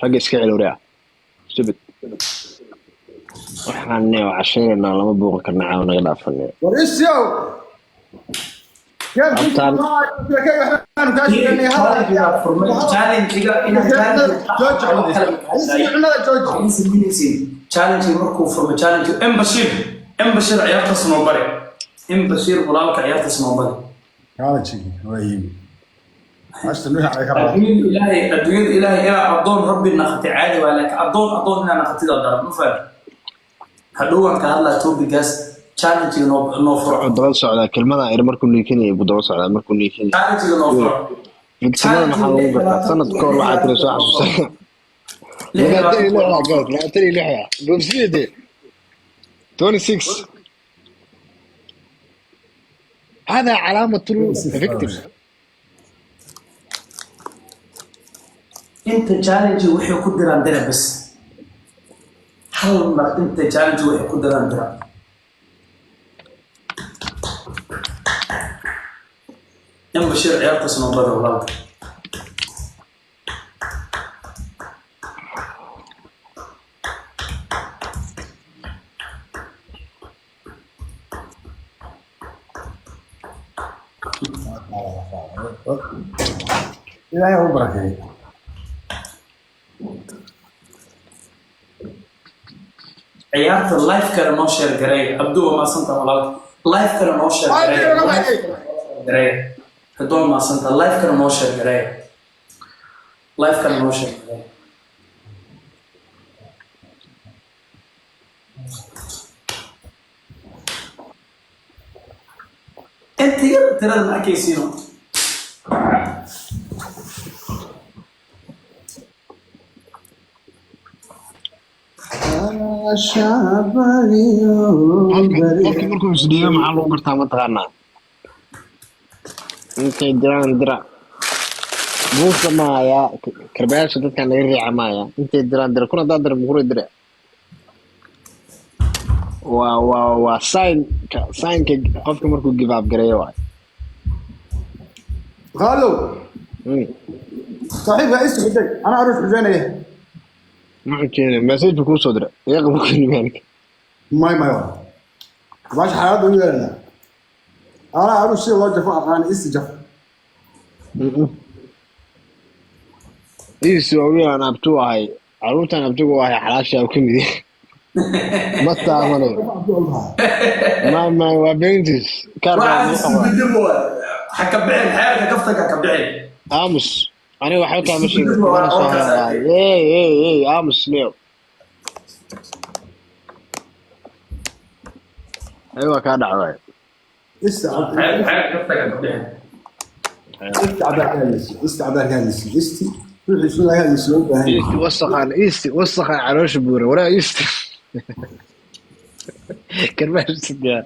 حق اسكعي الوريع سبت وحنا وعشينا لما بوق كنا عاونا غدا فني وريسيو كيف كنت أبطال كيف احنا كاش اني هذا challenge markuu furmo challenge embashir ciyaarta snowbare embashir walaalka ciyaarta snowbare كالتشي وين عشت نروح على كرة adduunyada ilaahay ilaa adoon rabbi naqti caadi waa laakiin adoon inaan naqtida daran ma fahmi hadhowan ka hadlaa topigaas challenge noo furo دول سعودة كلمة إير مركو نيكيني بدول سعودة مركو نيكيني challenge noo furo فيكتمنا نحاول نقطع سنة كور واحد تري صاحب لا تري لحية قلت لا تري لحية بمسيدي 26 هذا علامة ترو فيكتم inta challenge waxay ku diraan dira bas hal mar inta challenge waxay ku diraan dira embashir ciyaarta snowbare walaalka إلهي هو بركة ciyaarta live kale noo share gareey abduu ma santa walaalka live kale noo share gareey hadoo ma santa live kale noo share gareey live kale noo share gareey inta yar tirada ma arkaysiino qofkii markuu isdhiibo maxaa lagu gartaa mataqaanaa intay diraan dira buusa maaya karbayaasha dadkan laga riica maaya intay diraan dira kuna daa dira mukura dira waa signka qofka markuu give up gareeyo waay خالو صاحبها اسم حجاج انا اعرف حجانيه muxuu keenay message kuu soo dira iyaga ma keenay maalinka ماي باش حالات ويانا انا اعرف شيء الله جفا انا استجف iisi waaweyn aan abtuu ahay caruurtan abtugu ahay xalaashaa ka mid ma taamanayo ma waa beentis حكا بعين حالك كفتك حكا بعين aamus aniga waxba kaama sheegin mana soo helaay aamus neo aywa kaa dhacday حالك كفتك حكا بعين استعبار هالس استي روحي شو هالس لو باهي وسخان عروش بوره ولا يستي كرمال سديان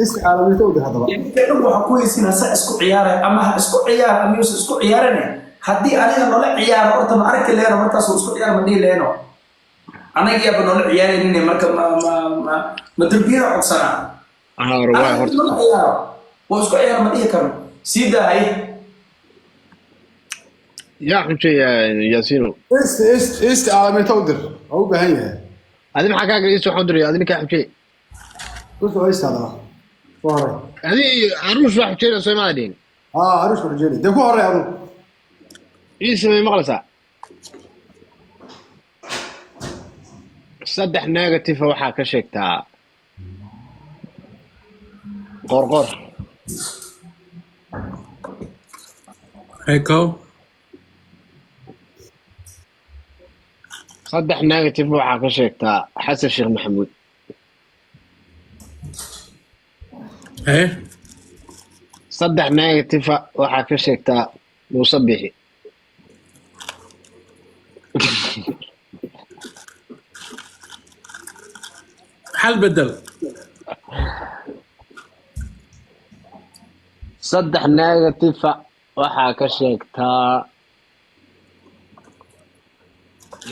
استعبار تودي هذا كانوا waxa ku heysina sa isku ciyaaray ama isku ciyaar ama isku ciyaarane hadii aniga nala ciyaaro horta ma arki leeyo markaas isku ciyaar ma dhii leeno aniga yaa nala ciyaaraynin marka ma darbiya codsana ruwaay horta waa isku ciyaar ma dhii karo sida hay yaa xujay yaasino استعبار تودي او باهي adin maxaa kaaga ii soo xodriyo adin ka xujay كنت ايش هذا فوري adi aruush wax xujayna soo maadin عروش رجالي ده فوري يا ابو ii samay maqlaysaa saddex negative waxaa ka sheegtaa qorqor Echo saddex negative waxaa ka sheegtaa xasan sheekh maxamuud saddex negative waxaa ka sheegtaa muuse bixi حل بدل saddex negative waxaa ka sheegtaa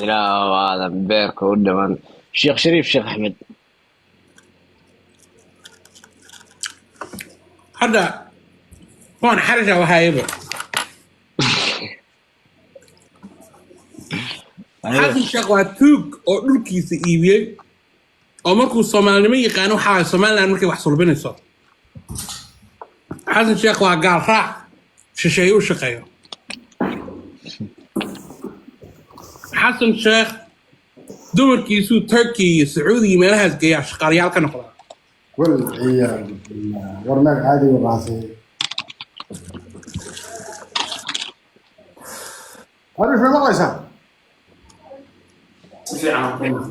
لا هذا بيرك ودمان شيخ شريف شيخ احمد هذا هون حرجة وهايبة حسن الشيخ waa tuug oo dhulkiisa iibiyey oo markuu Soomaalinimo yaqaan waxa Soomaaliland markay wax sulbinayso xasan sheekh waa gaal raac shisheeye u shaqeeyo xasan sheekh dumarkiisu Turkey iyo Sacuudi iyo meelahaas geeyaa shaqaalayaal ka noqda والعياذ بالله ورناك عادي وراسي هذا في مقلسة في عام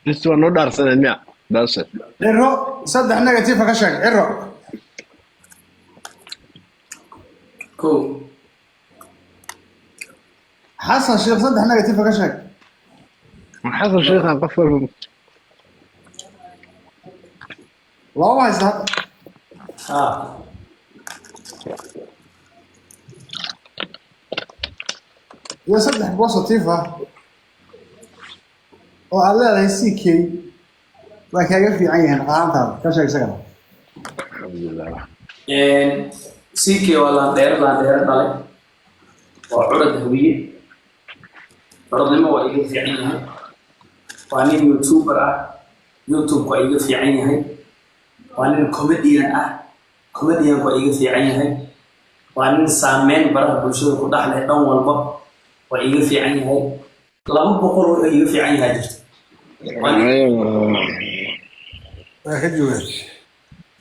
لسه نو دارسن المياه بس عرو صدق نيجاتيف كشك عرو كو حسن شيخ صدق نيجاتيف كشك حصل شيخ قفل لا ما يصير يا صدق بوصتيفة وعلى لا سيكي لكن في عينها قارنتها كشك سكر الحمد لله سيكي ولا دير دالي وعرض هوية عرضنا وإيجا في عينها وأنا يوتيوبر يوتيوب وإيجا في عينها وأنا كوميديان وإيجا في عينها وأنا سامين برا بلشوا كل أحد دون والبا وإيجا في عينها لما بقول إيجا في عينها جت خد جوش